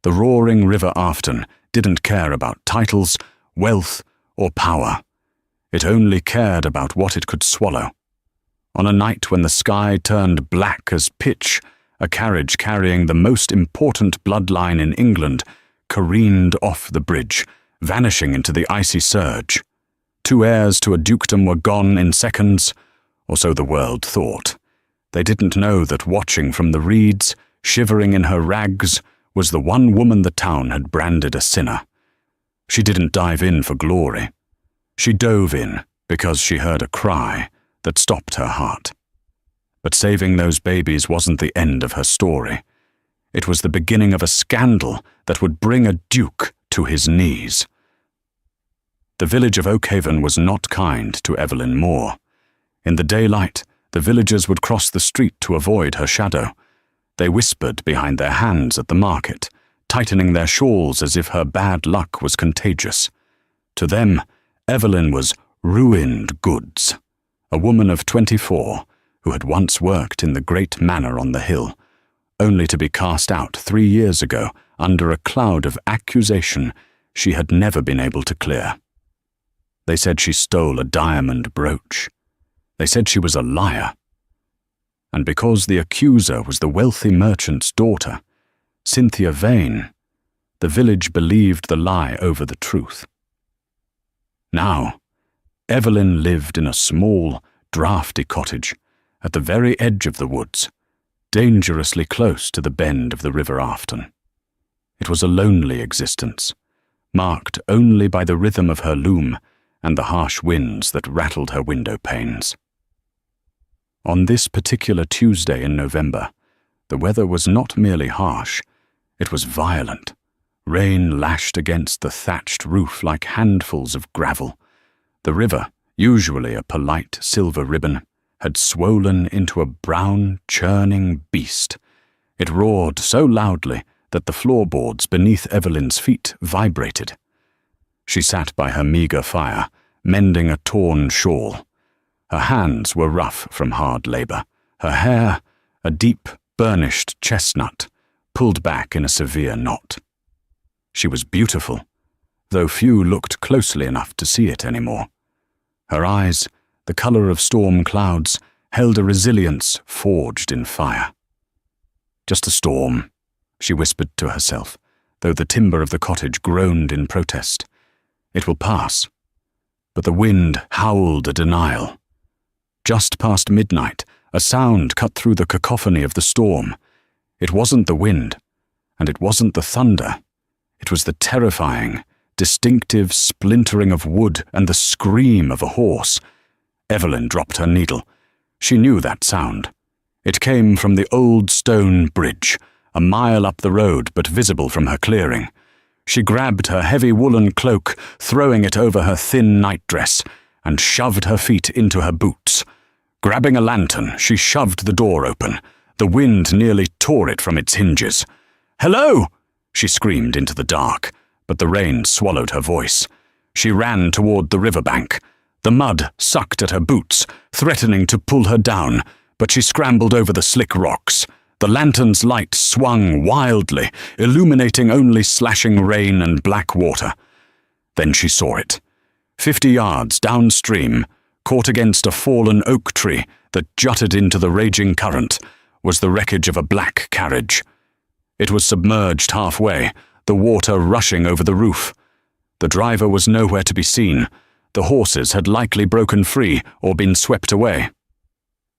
The roaring River Afton didn't care about titles, wealth, or power. It only cared about what it could swallow. On a night when the sky turned black as pitch, a carriage carrying the most important bloodline in England careened off the bridge, vanishing into the icy surge. 2 heirs to a dukedom were gone in seconds, or so the world thought. They didn't know that watching from the reeds, shivering in her rags, was the one woman the town had branded a sinner. She didn't dive in for glory. She dove in because she heard a cry that stopped her heart. But saving those babies wasn't the end of her story. It was the beginning of a scandal that would bring a duke to his knees. The village of Oakhaven was not kind to Evelyn Moore. In the daylight, the villagers would cross the street to avoid her shadow. They whispered behind their hands at the market, tightening their shawls as if her bad luck was contagious. To them, Evelyn was ruined goods, a woman of 24 who had once worked in the great manor on the hill, only to be cast out 3 years ago under a cloud of accusation she had never been able to clear. They said she stole a diamond brooch. They said she was a liar. And because the accuser was the wealthy merchant's daughter, Cynthia Vane, the village believed the lie over the truth. Now, Evelyn lived in a small, draughty cottage at the very edge of the woods, dangerously close to the bend of the River Afton. It was a lonely existence, marked only by the rhythm of her loom and the harsh winds that rattled her window panes. On this particular Tuesday in November, the weather was not merely harsh, it was violent. Rain lashed against the thatched roof like handfuls of gravel. The river, usually a polite silver ribbon, had swollen into a brown, churning beast. It roared so loudly that the floorboards beneath Evelyn's feet vibrated. She sat by her meagre fire, mending a torn shawl. Her hands were rough from hard labor, her hair, a deep, burnished chestnut, pulled back in a severe knot. She was beautiful, though few looked closely enough to see it anymore. Her eyes, the color of storm clouds, held a resilience forged in fire. "Just a storm," she whispered to herself, though the timber of the cottage groaned in protest. "It will pass." But the wind howled a denial. Just past midnight, a sound cut through the cacophony of the storm. It wasn't the wind, and it wasn't the thunder. It was the terrifying, distinctive splintering of wood and the scream of a horse. Evelyn dropped her needle. She knew that sound. It came from the old stone bridge, a mile up the road but visible from her clearing. She grabbed her heavy woolen cloak, throwing it over her thin nightdress, and shoved her feet into her boots. Grabbing a lantern, she shoved the door open. The wind nearly tore it from its hinges. "Hello!" she screamed into the dark, but the rain swallowed her voice. She ran toward the riverbank. The mud sucked at her boots, threatening to pull her down, but she scrambled over the slick rocks. The lantern's light swung wildly, illuminating only slashing rain and black water. Then she saw it. 50 yards downstream, caught against a fallen oak tree that jutted into the raging current, was the wreckage of a black carriage. It was submerged halfway, the water rushing over the roof. The driver was nowhere to be seen. The horses had likely broken free or been swept away.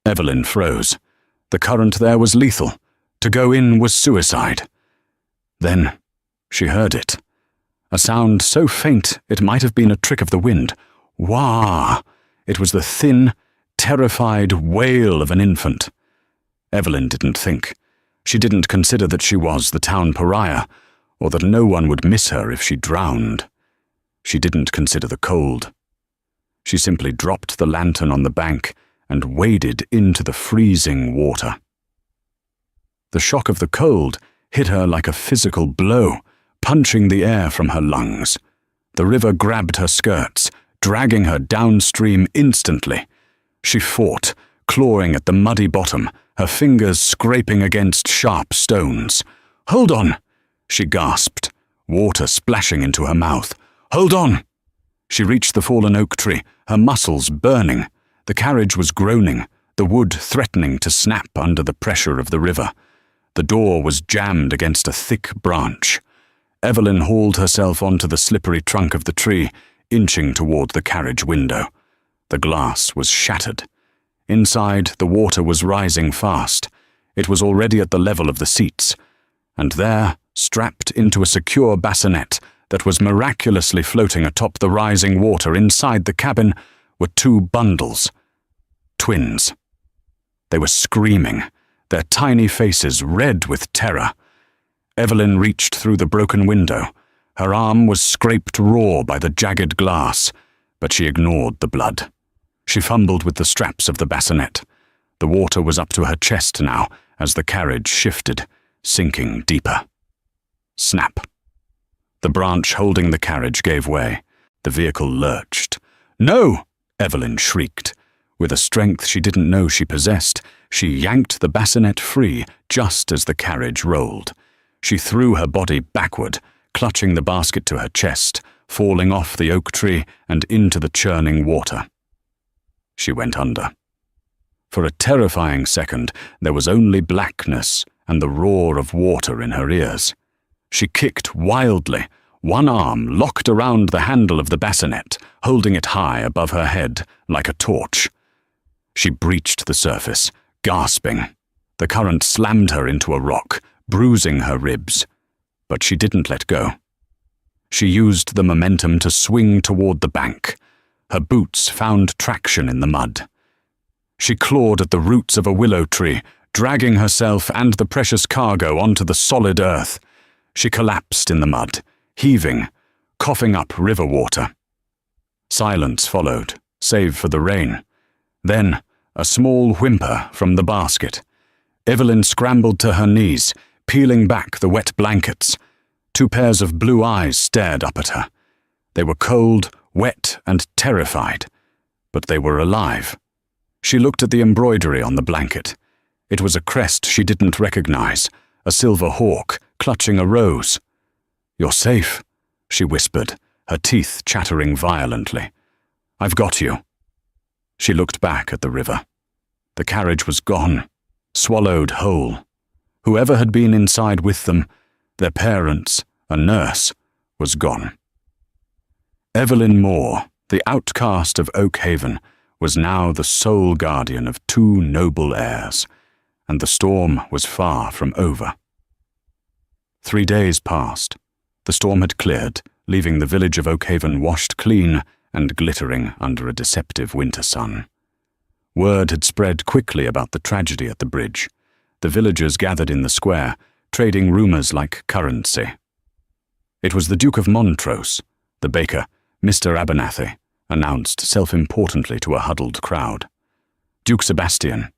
Evelyn froze. The current there was lethal. To go in was suicide. Then she heard it. A sound so faint it might have been a trick of the wind. Wah! It was the thin, terrified wail of an infant. Evelyn didn't think. She didn't consider that she was the town pariah, or that no one would miss her if she drowned. She didn't consider the cold. She simply dropped the lantern on the bank and waded into the freezing water. The shock of the cold hit her like a physical blow, punching the air from her lungs. The river grabbed her skirts, dragging her downstream instantly. She fought, clawing at the muddy bottom, her fingers scraping against sharp stones. "Hold on!" She gasped, water splashing into her mouth. "Hold on!" She reached the fallen oak tree, her muscles burning. The carriage was groaning, the wood threatening to snap under the pressure of the river. The door was jammed against a thick branch. Evelyn hauled herself onto the slippery trunk of the tree, inching toward the carriage window. The glass was shattered. Inside, the water was rising fast. It was already at the level of the seats. And there, strapped into a secure bassinet that was miraculously floating atop the rising water inside the cabin, were two bundles. Twins. They were screaming, their tiny faces red with terror. Evelyn reached through the broken window. Her arm was scraped raw by the jagged glass, but she ignored the blood. She fumbled with the straps of the bassinet. The water was up to her chest now as the carriage shifted, sinking deeper. Snap. The branch holding the carriage gave way. The vehicle lurched. "No!" Evelyn shrieked. With a strength she didn't know she possessed, she yanked the bassinet free just as the carriage rolled. She threw her body backward, clutching the basket to her chest, falling off the oak tree and into the churning water. She went under. For a terrifying second, there was only blackness and the roar of water in her ears. She kicked wildly, one arm locked around the handle of the bassinet, holding it high above her head like a torch. She breached the surface, gasping. The current slammed her into a rock, bruising her ribs. But she didn't let go. She used the momentum to swing toward the bank. Her boots found traction in the mud. She clawed at the roots of a willow tree, dragging herself and the precious cargo onto the solid earth. She collapsed in the mud, heaving, coughing up river water. Silence followed, save for the rain. Then, a small whimper from the basket. Evelyn scrambled to her knees, peeling back the wet blankets. Two pairs of blue eyes stared up at her. They were cold, wet, and terrified, but they were alive. She looked at the embroidery on the blanket. It was a crest she didn't recognize, a silver hawk clutching a rose. "You're safe," she whispered, her teeth chattering violently. "I've got you." She looked back at the river. The carriage was gone, swallowed whole. Whoever had been inside with them, their parents, a nurse, was gone. Evelyn Moore, the outcast of Oak Haven, was now the sole guardian of two noble heirs, and the storm was far from over. 3 days passed. The storm had cleared, leaving the village of Oak Haven washed clean and glittering under a deceptive winter sun. Word had spread quickly about the tragedy at the bridge. The villagers gathered in the square, trading rumors like currency. It was the Duke of Montrose, the baker, Mr. Abernathy, announced self-importantly to a huddled crowd. "Duke Sebastian.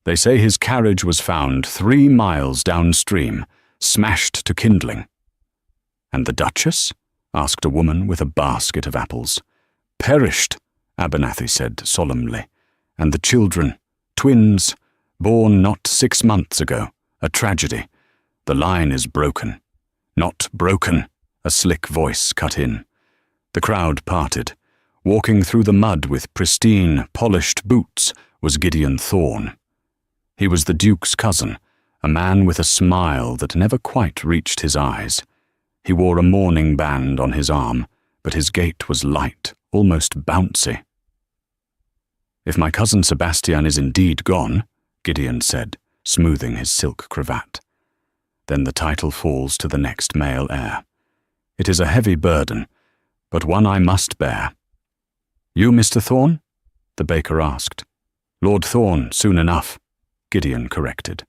They say his carriage was found 3 miles downstream, smashed to kindling." "And the Duchess?" asked a woman with a basket of apples. "Perished," Abernathy said solemnly. "And the children, twins, born not 6 months ago, a tragedy. The line is broken." "Not broken," a slick voice cut in. The crowd parted. Walking through the mud with pristine, polished boots was Gideon Thorne. He was the Duke's cousin, a man with a smile that never quite reached his eyes. He wore a mourning band on his arm, but his gait was light, almost bouncy. "If my cousin Sebastian is indeed gone," Gideon said, smoothing his silk cravat, "then the title falls to the next male heir. It is a heavy burden, but one I must bear." "You, Mr. Thorne?" the baker asked. "Lord Thorne, soon enough," Gideon corrected.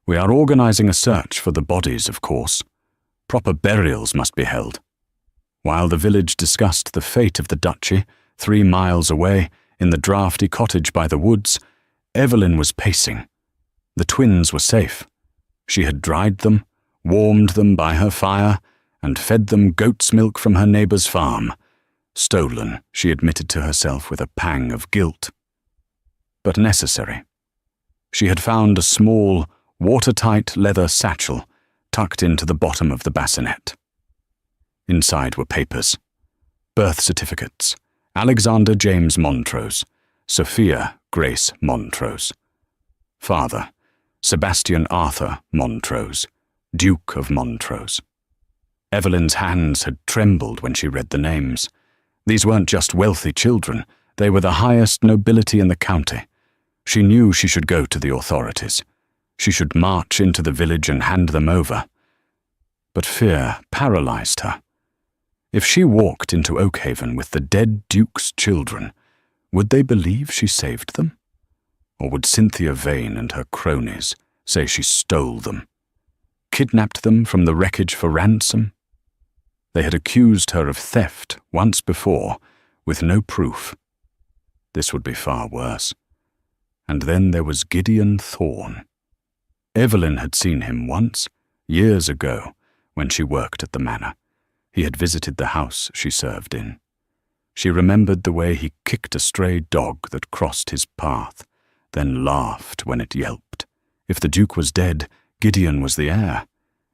"We are organizing a search for the bodies, of course. Proper burials must be held." While the village discussed the fate of the duchy, 3 miles away, in the draughty cottage by the woods, Evelyn was pacing. The twins were safe. She had dried them, warmed them by her fire, and fed them goat's milk from her neighbor's farm. Stolen, she admitted to herself with a pang of guilt. But necessary. She had found a small, watertight leather satchel, tucked into the bottom of the bassinet. Inside were papers. Birth certificates. Alexander James Montrose, Sophia Grace Montrose. Father, Sebastian Arthur Montrose, Duke of Montrose. Evelyn's hands had trembled when she read the names. These weren't just wealthy children, they were the highest nobility in the county. She knew she should go to the authorities. She should march into the village and hand them over. But fear paralyzed her. If she walked into Oakhaven with the dead Duke's children, would they believe she saved them? Or would Cynthia Vane and her cronies say she stole them, kidnapped them from the wreckage for ransom? They had accused her of theft once before, with no proof. This would be far worse. And then there was Gideon Thorne. Evelyn had seen him once, years ago, when she worked at the manor. He had visited the house she served in. She remembered the way he kicked a stray dog that crossed his path, then laughed when it yelped. If the Duke was dead, Gideon was the heir.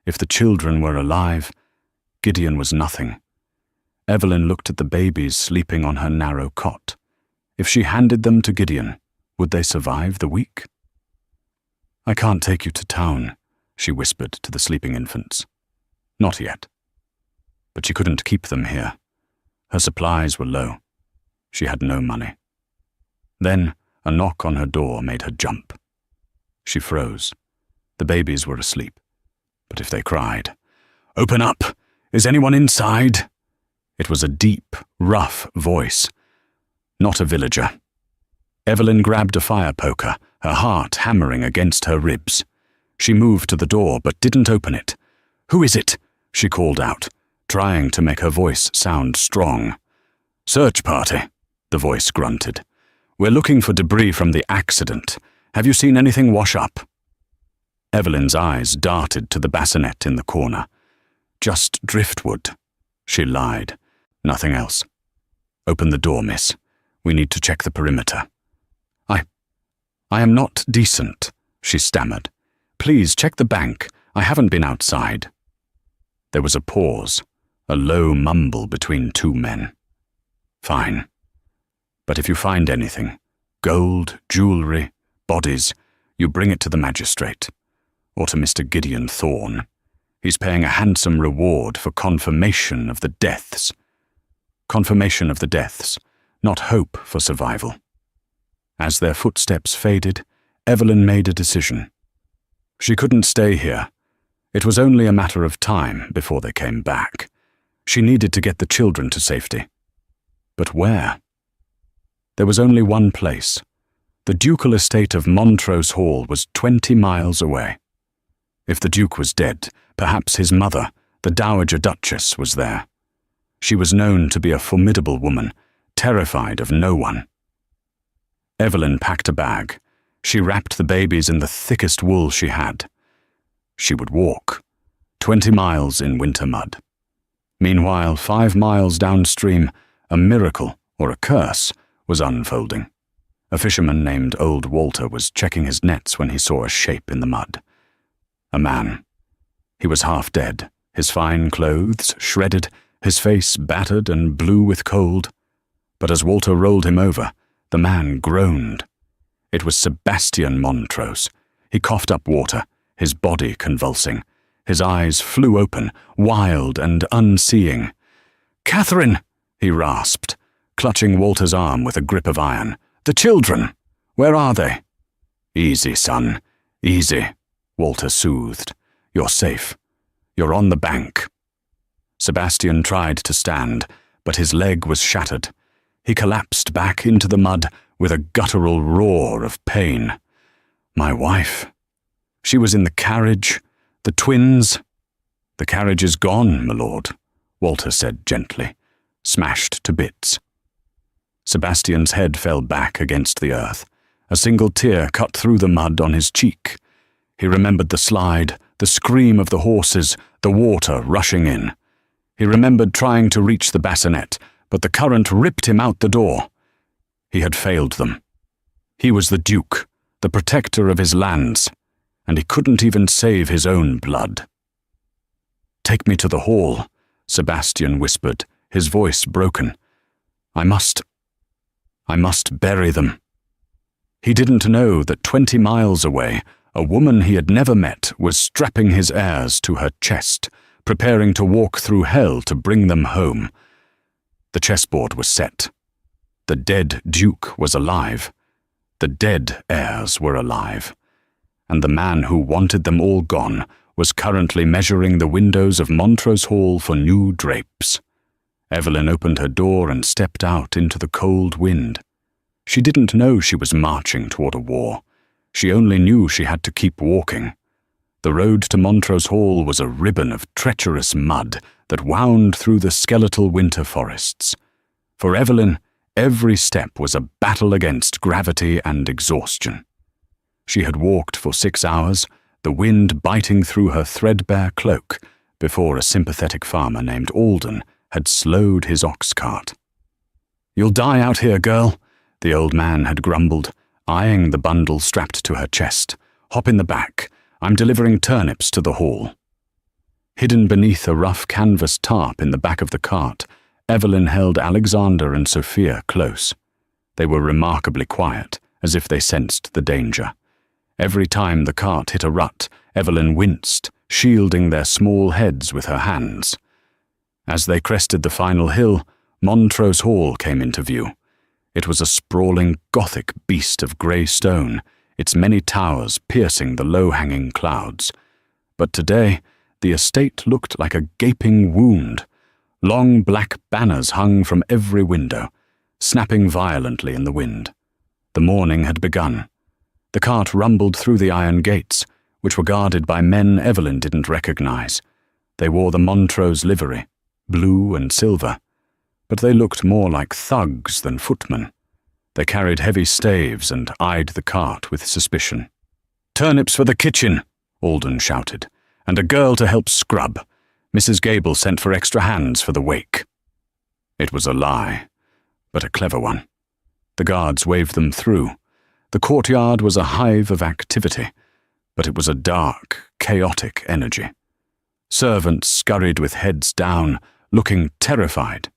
If the children were alive, Gideon was nothing. Evelyn looked at the babies sleeping on her narrow cot. If she handed them to Gideon, would they survive the week? "I can't take you to town," she whispered to the sleeping infants. Not yet. But she couldn't keep them here. Her supplies were low. She had no money. Then a knock on her door made her jump. She froze. The babies were asleep. But if they cried, "Open up! Is anyone inside?" It was a deep, rough voice. Not a villager. Evelyn grabbed a fire poker, her heart hammering against her ribs. She moved to the door but didn't open it. "Who is it?" she called out, trying to make her voice sound strong. "Search party," the voice grunted. "We're looking for debris from the accident. Have you seen anything wash up?" Evelyn's eyes darted to the bassinet in the corner. "Just driftwood," she lied. "Nothing else." "Open the door, miss. We need to check the perimeter." I am not decent," she stammered. "Please check the bank. I haven't been outside." There was a pause, a low mumble between two men. "Fine. But if you find anything, gold, jewelry, bodies, you bring it to the magistrate, or to Mr. Gideon Thorne. He's paying a handsome reward for confirmation of the deaths. Confirmation of the deaths, not hope for survival." As their footsteps faded, Evelyn made a decision. She couldn't stay here. It was only a matter of time before they came back. She needed to get the children to safety. But where? There was only one place. The ducal estate of Montrose Hall was 20 miles away. If the Duke was dead, perhaps his mother, the Dowager Duchess, was there. She was known to be a formidable woman, terrified of no one. Evelyn packed a bag. She wrapped the babies in the thickest wool she had. She would walk, 20 miles in winter mud. Meanwhile, 5 miles downstream, a miracle, or a curse, was unfolding. A fisherman named Old Walter was checking his nets when he saw a shape in the mud. A man. He was half dead, his fine clothes shredded, his face battered and blue with cold. But as Walter rolled him over, the man groaned. It was Sebastian Montrose. He coughed up water, his body convulsing. His eyes flew open, wild and unseeing. "Catherine!" he rasped, clutching Walter's arm with a grip of iron. "The children! Where are they?" "Easy, son, easy," Walter soothed. "You're safe. You're on the bank." Sebastian tried to stand, but his leg was shattered. He collapsed back into the mud with a guttural roar of pain. "My wife. She was in the carriage. The twins." "The carriage is gone, my lord," Walter said gently, "smashed to bits." Sebastian's head fell back against the earth. A single tear cut through the mud on his cheek. He remembered the slide, the scream of the horses, the water rushing in. He remembered trying to reach the bassinet, but the current ripped him out the door. He had failed them. He was the Duke, the protector of his lands, and he couldn't even save his own blood. "Take me to the hall," Sebastian whispered, his voice broken. I must bury them." He didn't know that 20 miles away, a woman he had never met was strapping his heirs to her chest, preparing to walk through hell to bring them home. The chessboard was set. The dead Duke was alive. The dead heirs were alive. And the man who wanted them all gone was currently measuring the windows of Montrose Hall for new drapes. Evelyn opened her door and stepped out into the cold wind. She didn't know she was marching toward a war. She only knew she had to keep walking. The road to Montrose Hall was a ribbon of treacherous mud that wound through the skeletal winter forests. For Evelyn, every step was a battle against gravity and exhaustion. She had walked for 6 hours, the wind biting through her threadbare cloak, before a sympathetic farmer named Alden had slowed his ox cart. "You'll die out here, girl," the old man had grumbled, eyeing the bundle strapped to her chest. "Hop in the back. I'm delivering turnips to the hall." Hidden beneath a rough canvas tarp in the back of the cart, Evelyn held Alexander and Sophia close. They were remarkably quiet, as if they sensed the danger. Every time the cart hit a rut, Evelyn winced, shielding their small heads with her hands. As they crested the final hill, Montrose Hall came into view. It was a sprawling Gothic beast of grey stone, its many towers piercing the low-hanging clouds. But today, the estate looked like a gaping wound. Long black banners hung from every window, snapping violently in the wind. The morning had begun. The cart rumbled through the iron gates, which were guarded by men Evelyn didn't recognize. They wore the Montrose livery, blue and silver, but they looked more like thugs than footmen. They carried heavy staves and eyed the cart with suspicion. "Turnips for the kitchen," Alden shouted, "and a girl to help scrub. Mrs. Gable sent for extra hands for the wake." It was a lie, but a clever one. The guards waved them through. The courtyard was a hive of activity, but it was a dark, chaotic energy. Servants scurried with heads down, looking terrified.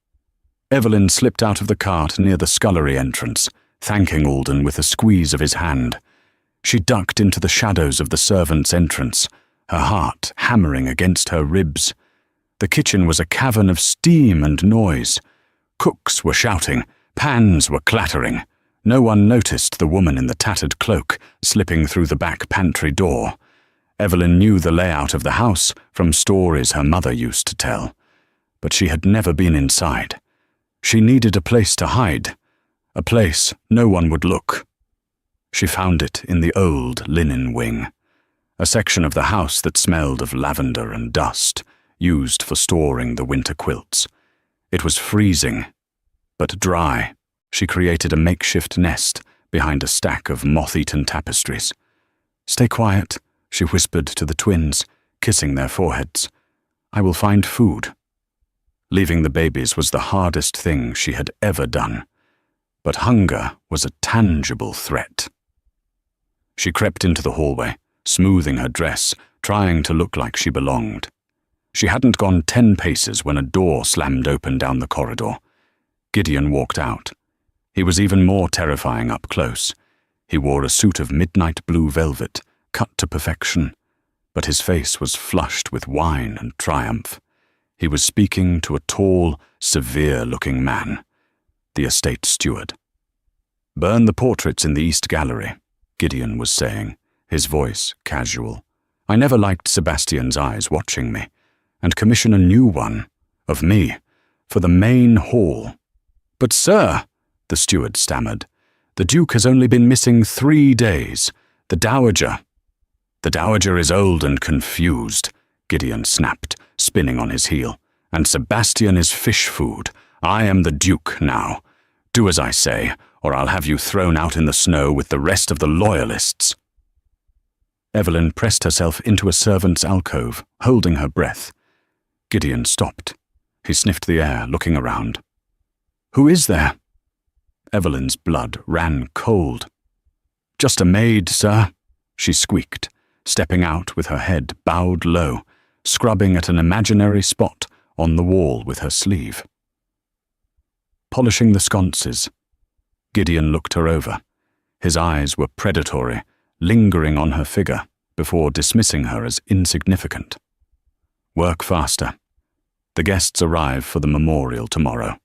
Evelyn slipped out of the cart near the scullery entrance, thanking Alden with a squeeze of his hand. She ducked into the shadows of the servants' entrance, her heart hammering against her ribs. The kitchen was a cavern of steam and noise. Cooks were shouting, pans were clattering. No one noticed the woman in the tattered cloak slipping through the back pantry door. Evelyn knew the layout of the house from stories her mother used to tell, but she had never been inside. She needed a place to hide, a place no one would look. She found it in the old linen wing, a section of the house that smelled of lavender and dust, used for storing the winter quilts. It was freezing, but dry. She created a makeshift nest behind a stack of moth-eaten tapestries. "Stay quiet," she whispered to the twins, kissing their foreheads. "I will find food." Leaving the babies was the hardest thing she had ever done, but hunger was a tangible threat. She crept into the hallway, smoothing her dress, trying to look like she belonged. She hadn't gone 10 paces when a door slammed open down the corridor. Gideon walked out. He was even more terrifying up close. He wore a suit of midnight blue velvet, cut to perfection, but his face was flushed with wine and triumph. He was speaking to a tall, severe-looking man, the estate steward. "Burn the portraits in the East Gallery," Gideon was saying, his voice casual. "I never liked Sebastian's eyes watching me, and commission a new one, of me, for the main hall." "But sir," the steward stammered, "the Duke has only been missing 3 days. The Dowager is old and confused," Gideon snapped, spinning on his heel. "And Sebastian is fish food. I am the Duke now. Do as I say, or I'll have you thrown out in the snow with the rest of the loyalists." Evelyn pressed herself into a servant's alcove, holding her breath. Gideon stopped. He sniffed the air, looking around. "Who is there?" Evelyn's blood ran cold. "Just a maid, sir," she squeaked, stepping out with her head bowed low, scrubbing at an imaginary spot on the wall with her sleeve. Polishing the sconces, Gideon looked her over. His eyes were predatory, lingering on her figure before dismissing her as insignificant. Work faster. The guests arrive for the memorial tomorrow.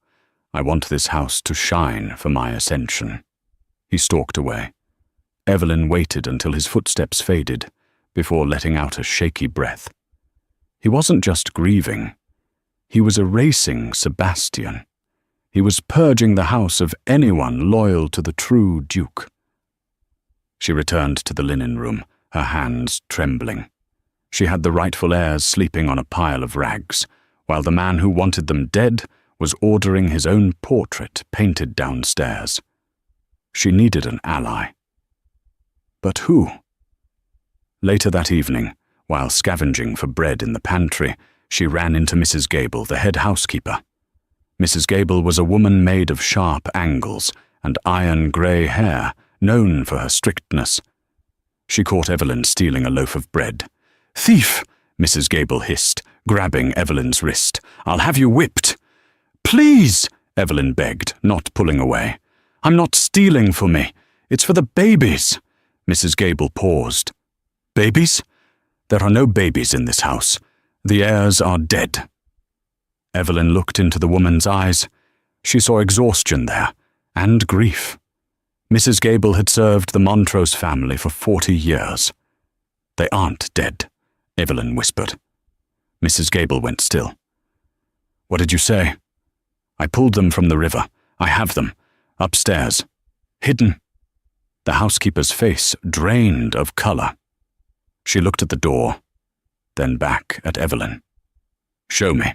I want this house to shine for my ascension. He stalked away. Evelyn waited until his footsteps faded before letting out a shaky breath. He wasn't just grieving. He was erasing Sebastian. He was purging the house of anyone loyal to the true Duke. She returned to the linen room, her hands trembling. She had the rightful heirs sleeping on a pile of rags, while the man who wanted them dead was ordering his own portrait painted downstairs. She needed an ally. But who? Later that evening, while scavenging for bread in the pantry, she ran into Mrs. Gable, the head housekeeper. Mrs. Gable was a woman made of sharp angles and iron-grey hair, known for her strictness. She caught Evelyn stealing a loaf of bread. "Thief!" Mrs. Gable hissed, grabbing Evelyn's wrist. "I'll have you whipped." "Please!" Evelyn begged, not pulling away. "I'm not stealing for me. It's for the babies." Mrs. Gable paused. "Babies? There are no babies in this house. The heirs are dead." Evelyn looked into the woman's eyes. She saw exhaustion there, and grief. Mrs. Gable had served the Montrose family for 40 years. "They aren't dead," Evelyn whispered. Mrs. Gable went still. "What did you say?" "I pulled them from the river. I have them. Upstairs. Hidden." The housekeeper's face drained of colour. She looked at the door, then back at Evelyn. "Show me."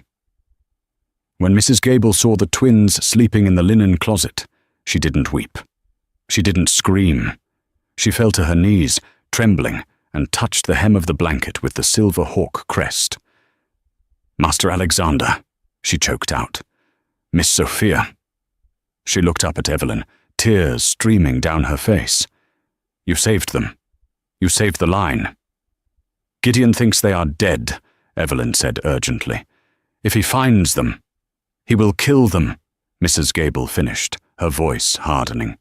When Mrs. Gable saw the twins sleeping in the linen closet, she didn't weep. She didn't scream. She fell to her knees, trembling, and touched the hem of the blanket with the silver hawk crest. "Master Alexander," she choked out. "Miss Sophia." She looked up at Evelyn, tears streaming down her face. "You saved them. You saved the line." "Gideon thinks they are dead," Evelyn said urgently. "If he finds them, he will kill them," Mrs. Gable finished, her voice hardening.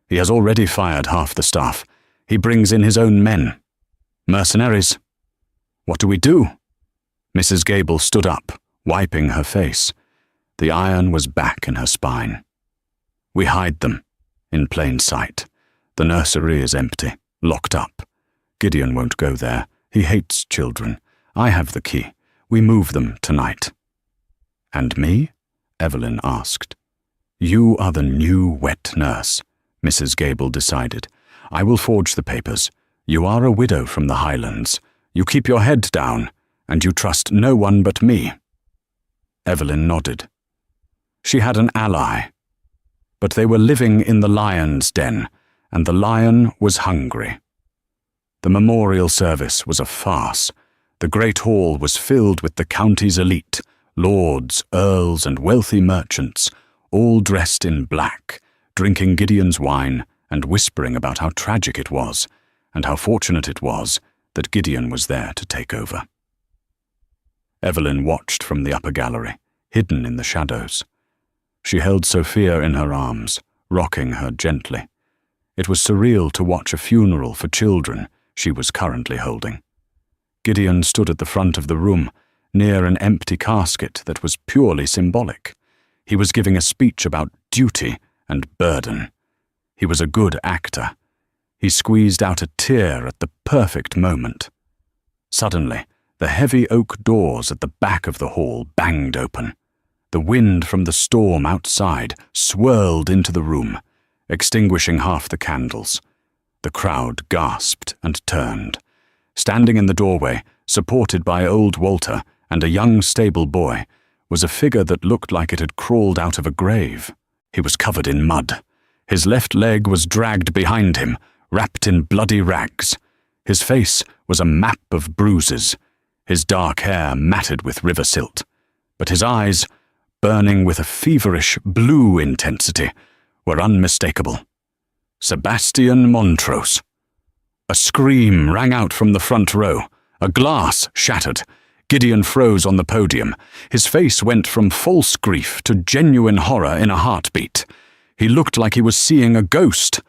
"He has already fired half the staff. He brings in his own men. Mercenaries. What do we do?" Mrs. Gable stood up, wiping her face. The iron was back in her spine. "We hide them, in plain sight. The nursery is empty, locked up. Gideon won't go there. He hates children. I have the key. We move them tonight." "And me?" Evelyn asked. "You are the new wet nurse," Mrs. Gable decided. "I will forge the papers. You are a widow from the Highlands. You keep your head down, and you trust no one but me." Evelyn nodded. She had an ally. But they were living in the lion's den, and the lion was hungry. The memorial service was a farce. The great hall was filled with the county's elite, lords, earls, and wealthy merchants, all dressed in black, drinking Gideon's wine and whispering about how tragic it was, and how fortunate it was that Gideon was there to take over. Evelyn watched from the upper gallery, hidden in the shadows. She held Sophia in her arms, rocking her gently. It was surreal to watch a funeral for children she was currently holding. Gideon stood at the front of the room, near an empty casket that was purely symbolic. He was giving a speech about duty and burden. He was a good actor. He squeezed out a tear at the perfect moment. Suddenly, the heavy oak doors at the back of the hall banged open. The wind from the storm outside swirled into the room, extinguishing half the candles. The crowd gasped and turned. Standing in the doorway, supported by old Walter and a young stable boy, was a figure that looked like it had crawled out of a grave. He was covered in mud. His left leg was dragged behind him, wrapped in bloody rags. His face was a map of bruises, his dark hair matted with river silt, but his eyes, burning with a feverish blue intensity, were unmistakable. Sebastian Montrose. A scream rang out from the front row. A glass shattered. Gideon froze on the podium. His face went from false grief to genuine horror in a heartbeat. He looked like he was seeing a ghost.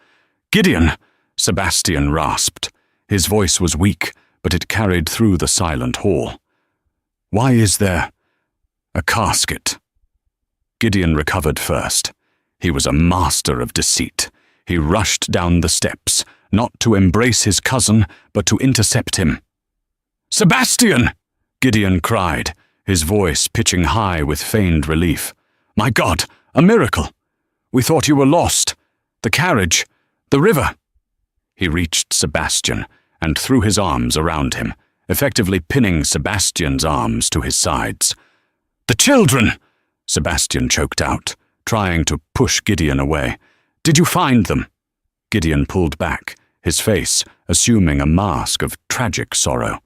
"Gideon!" Sebastian rasped. His voice was weak, but it carried through the silent hall. "Why is there a casket?" Gideon recovered first. He was a master of deceit. He rushed down the steps, not to embrace his cousin, but to intercept him. "Sebastian!" Gideon cried, his voice pitching high with feigned relief. "My God, a miracle! We thought you were lost. The carriage, the river." He reached Sebastian and threw his arms around him, effectively pinning Sebastian's arms to his sides. "The children!" Sebastian choked out, trying to push Gideon away. "Did you find them?" Gideon pulled back, his face assuming a mask of tragic sorrow.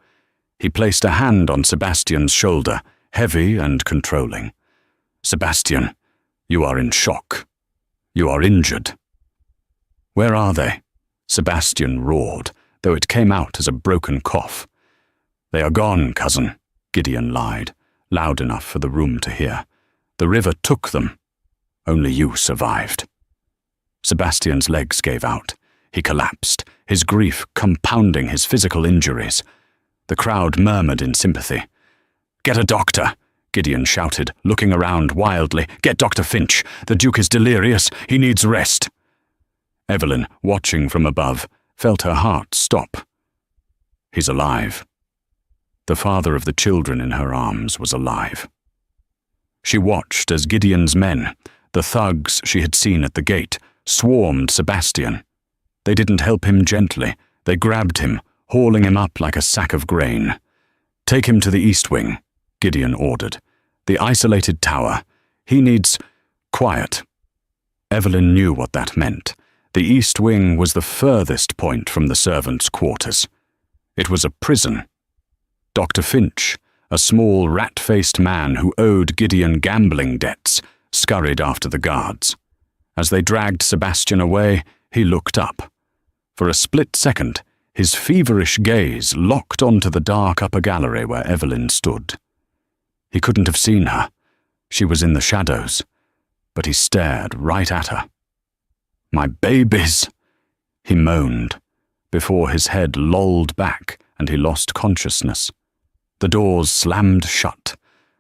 He placed a hand on Sebastian's shoulder, heavy and controlling. "Sebastian, you are in shock. You are injured." "Where are they?" Sebastian roared, though it came out as a broken cough. "They are gone, cousin," Gideon lied, loud enough for the room to hear. "The river took them. Only you survived." Sebastian's legs gave out. He collapsed, his grief compounding his physical injuries. The crowd murmured in sympathy. "Get a doctor," Gideon shouted, looking around wildly. "Get Dr. Finch. The Duke is delirious. He needs rest." Evelyn, watching from above, felt her heart stop. He's alive. The father of the children in her arms was alive. She watched as Gideon's men, the thugs she had seen at the gate, swarmed Sebastian. They didn't help him gently. They grabbed him, hauling him up like a sack of grain. "Take him to the East Wing," Gideon ordered. "The isolated tower. He needs quiet." Evelyn knew what that meant. The East Wing was the furthest point from the servants' quarters. It was a prison. Dr. Finch, a small rat-faced man who owed Gideon gambling debts, scurried after the guards. As they dragged Sebastian away, he looked up. For a split second, his feverish gaze locked onto the dark upper gallery where Evelyn stood. He couldn't have seen her. She was in the shadows, but he stared right at her. "My babies!" he moaned, before his head lolled back and he lost consciousness. The doors slammed shut.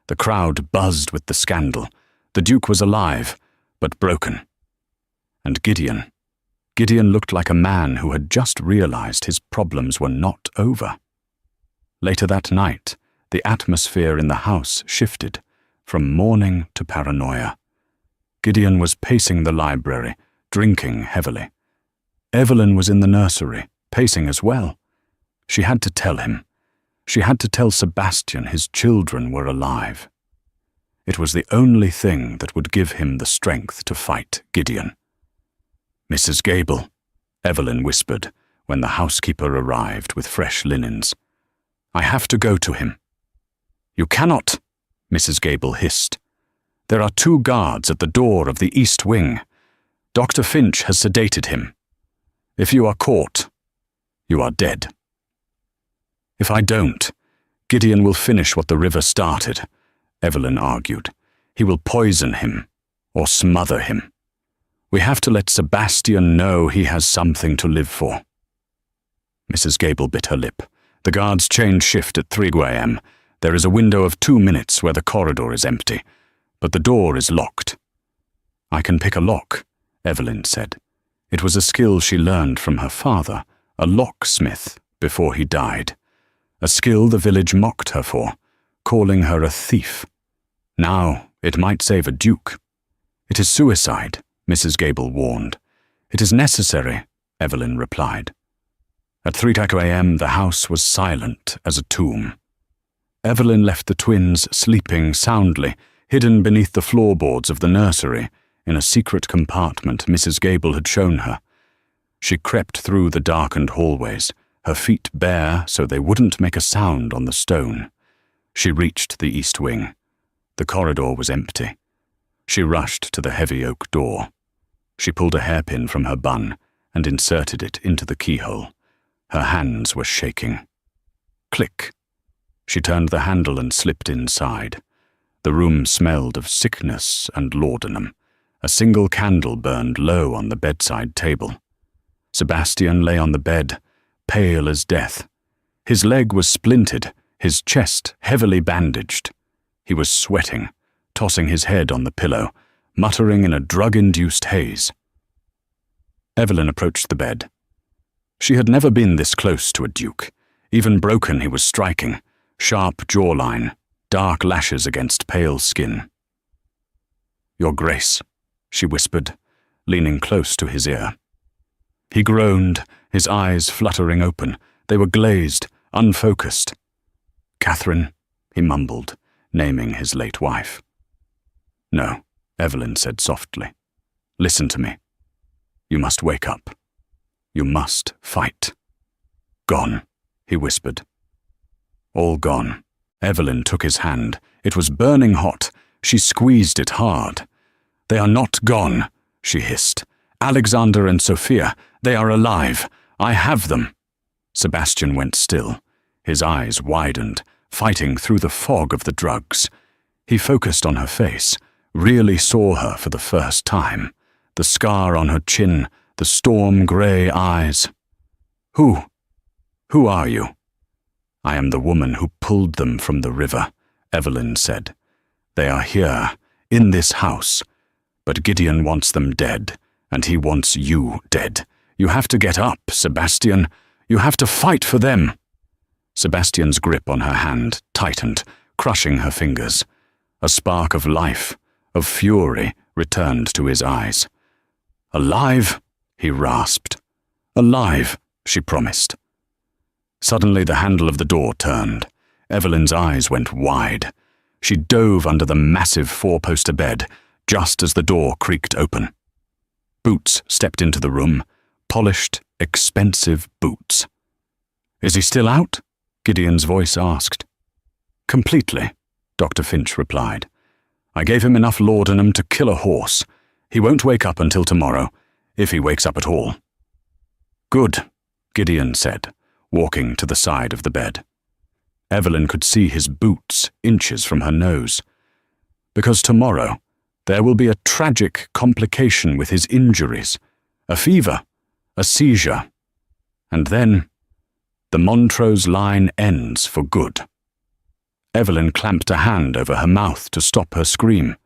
The crowd buzzed with the scandal. The Duke was alive, but broken. And Gideon looked like a man who had just realized his problems were not over. Later that night, the atmosphere in the house shifted, from mourning to paranoia. Gideon was pacing the library, drinking heavily. Evelyn was in the nursery, pacing as well. She had to tell him. She had to tell Sebastian his children were alive. It was the only thing that would give him the strength to fight Gideon. "Mrs. Gable," Evelyn whispered when the housekeeper arrived with fresh linens. "I have to go to him." "You cannot," Mrs. Gable hissed. "There are 2 guards at the door of the East Wing. Dr. Finch has sedated him. If you are caught, you are dead." "If I don't, Gideon will finish what the river started," Evelyn argued. "He will poison him or smother him. We have to let Sebastian know he has something to live for." Mrs. Gable bit her lip. "The guards change shift at 3 a.m. There is a window of 2 minutes where the corridor is empty, but the door is locked." "I can pick a lock," Evelyn said. It was a skill she learned from her father, a locksmith, before he died. A skill the village mocked her for, calling her a thief. Now it might save a duke. "It is suicide," Mrs. Gable warned. "It is necessary," Evelyn replied. At 3 a.m. the house was silent as a tomb. Evelyn left the twins sleeping soundly, hidden beneath the floorboards of the nursery, in a secret compartment Mrs. Gable had shown her. She crept through the darkened hallways, her feet bare so they wouldn't make a sound on the stone. She reached the East Wing. The corridor was empty. She rushed to the heavy oak door. She pulled a hairpin from her bun and inserted it into the keyhole. Her hands were shaking. Click. She turned the handle and slipped inside. The room smelled of sickness and laudanum. A single candle burned low on the bedside table. Sebastian lay on the bed, pale as death. His leg was splintered, his chest heavily bandaged. He was sweating, tossing his head on the pillow, muttering in a drug-induced haze. Evelyn approached the bed. She had never been this close to a duke. Even broken he was striking, sharp jawline, dark lashes against pale skin. "Your Grace," she whispered, leaning close to his ear. He groaned, his eyes fluttering open. They were glazed, unfocused. "Catherine," he mumbled, naming his late wife. "No," Evelyn said softly. "Listen to me. You must wake up. You must fight." "Gone," he whispered. "All gone." Evelyn took his hand. It was burning hot. She squeezed it hard. "They are not gone," she hissed. "Alexander and Sophia, they are alive. I have them." Sebastian went still. His eyes widened, fighting through the fog of the drugs. He focused on her face, really saw her for the first time. The scar on her chin, the storm-grey eyes. Who are you?" "I am the woman who pulled them from the river," Evelyn said. "They are here, in this house. But Gideon wants them dead, and he wants you dead. You have to get up, Sebastian. You have to fight for them." Sebastian's grip on her hand tightened, crushing her fingers. A spark of life, of fury, returned to his eyes. "Alive?" he rasped. "Alive," she promised. Suddenly the handle of the door turned. Evelyn's eyes went wide. She dove under the massive four-poster bed, just as the door creaked open. Boots stepped into the room, polished, expensive boots. "Is he still out?" Gideon's voice asked. "Completely," Dr. Finch replied. "I gave him enough laudanum to kill a horse. He won't wake up until tomorrow, if he wakes up at all." "Good," Gideon said, walking to the side of the bed. Evelyn could see his boots inches from her nose. "Because tomorrow there will be a tragic complication with his injuries, a fever, a seizure, and then the Montrose line ends for good." Evelyn clamped a hand over her mouth to stop her scream.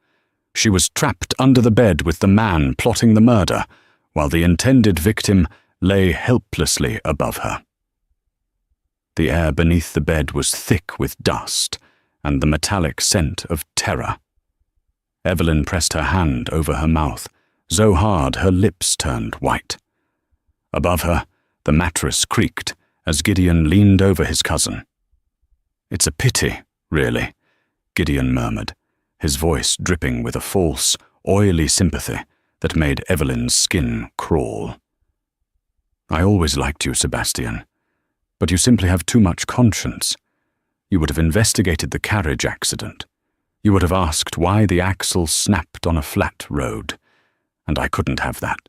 She was trapped under the bed with the man plotting the murder, while the intended victim lay helplessly above her. The air beneath the bed was thick with dust and the metallic scent of terror. Evelyn pressed her hand over her mouth, so hard her lips turned white. Above her, the mattress creaked as Gideon leaned over his cousin. "It's a pity, really," Gideon murmured, his voice dripping with a false, oily sympathy that made Evelyn's skin crawl. "I always liked you, Sebastian. But you simply have too much conscience. You would have investigated the carriage accident. You would have asked why the axle snapped on a flat road, and I couldn't have that."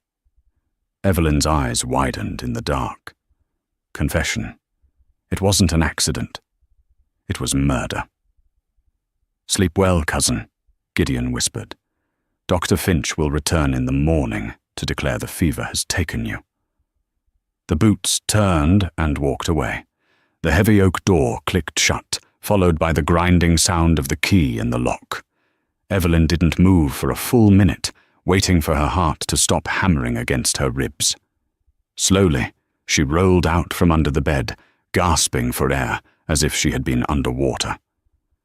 Evelyn's eyes widened in the dark. Confession. It wasn't an accident. It was murder. "Sleep well, cousin," Gideon whispered. "Dr. Finch will return in the morning to declare the fever has taken you." The boots turned and walked away. The heavy oak door clicked shut, followed by the grinding sound of the key in the lock. Evelyn didn't move for a full minute, waiting for her heart to stop hammering against her ribs. Slowly, she rolled out from under the bed, gasping for air as if she had been underwater.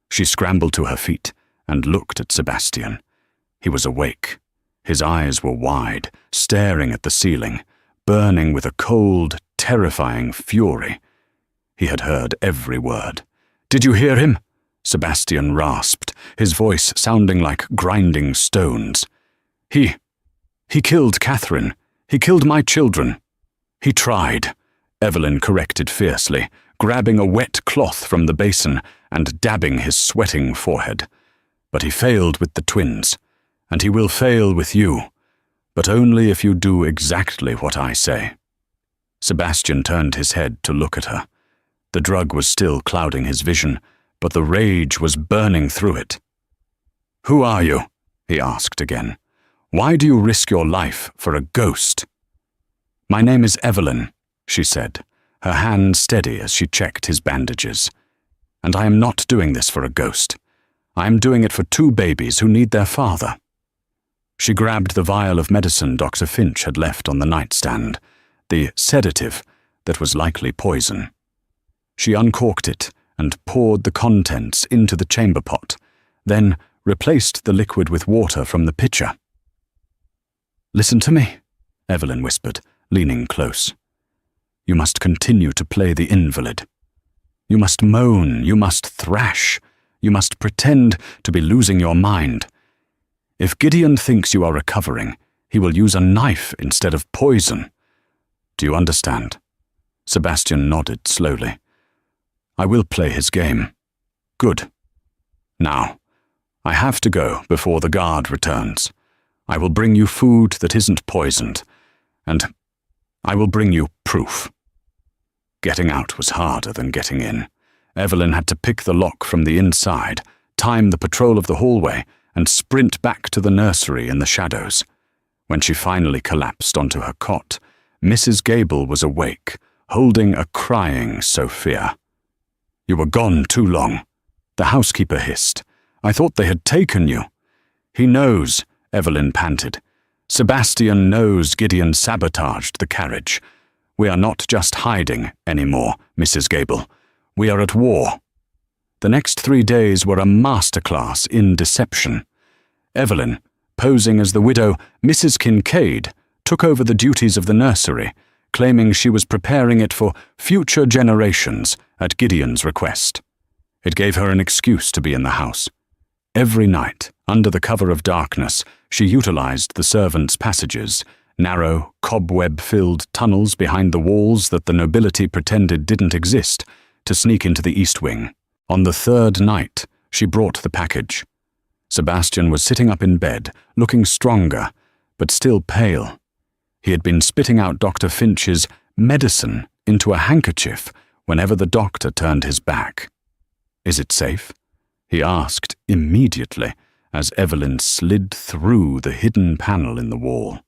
She scrambled to her feet and looked at Sebastian. He was awake. His eyes were wide, staring at the ceiling, burning with a cold, terrifying fury. He had heard every word. "Did you hear him?" Sebastian rasped, his voice sounding like grinding stones. He killed Catherine. He killed my children." "He tried," Evelyn corrected fiercely, grabbing a wet cloth from the basin and dabbing his sweating forehead. "But he failed with the twins, and he will fail with you, but only if you do exactly what I say." Sebastian turned his head to look at her. The drug was still clouding his vision, but the rage was burning through it. "Who are you?" he asked again. "Why do you risk your life for a ghost?" "My name is Evelyn," she said, her hand steady as she checked his bandages. "And I am not doing this for a ghost. I am doing it for 2 babies who need their father." She grabbed the vial of medicine Dr. Finch had left on the nightstand, the sedative that was likely poison. She uncorked it and poured the contents into the chamber pot, then replaced the liquid with water from the pitcher. "Listen to me," Evelyn whispered, leaning close. "You must continue to play the invalid. You must moan, you must thrash, you must pretend to be losing your mind. If Gideon thinks you are recovering, he will use a knife instead of poison. Do you understand?" Sebastian nodded slowly. "I will play his game." "Good. Now, I have to go before the guard returns. I will bring you food that isn't poisoned, and I will bring you proof." Getting out was harder than getting in. Evelyn had to pick the lock from the inside, time the patrol of the hallway, and sprint back to the nursery in the shadows. When she finally collapsed onto her cot, Mrs. Gable was awake, holding a crying Sophia. "You were gone too long," the housekeeper hissed. "I thought they had taken you." "He knows," Evelyn panted. "Sebastian knows Gideon sabotaged the carriage. We are not just hiding anymore, Mrs. Gable. We are at war." The next 3 days were a masterclass in deception. Evelyn, posing as the widow Mrs. Kincaid, took over the duties of the nursery, claiming she was preparing it for future generations at Gideon's request. It gave her an excuse to be in the house. Every night, under the cover of darkness, she utilized the servants' passages, narrow, cobweb-filled tunnels behind the walls that the nobility pretended didn't exist, to sneak into the east wing. On the 3rd night, she brought the package. Sebastian was sitting up in bed, looking stronger, but still pale. He had been spitting out Dr. Finch's medicine into a handkerchief whenever the doctor turned his back. "Is it safe?" he asked immediately as Evelyn slid through the hidden panel in the wall.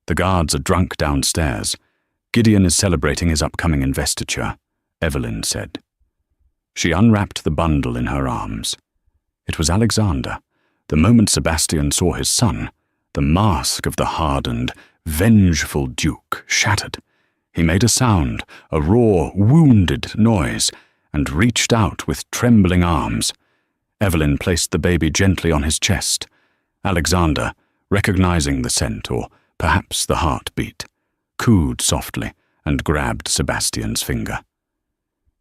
"The guards are drunk downstairs. Gideon is celebrating his upcoming investiture," Evelyn said. She unwrapped the bundle in her arms. It was Alexander. The moment Sebastian saw his son, the mask of the hardened, vengeful duke shattered. He made a sound, a raw, wounded noise, and reached out with trembling arms. Evelyn placed the baby gently on his chest. Alexander, recognizing the scent, or perhaps the heartbeat, cooed softly and grabbed Sebastian's finger.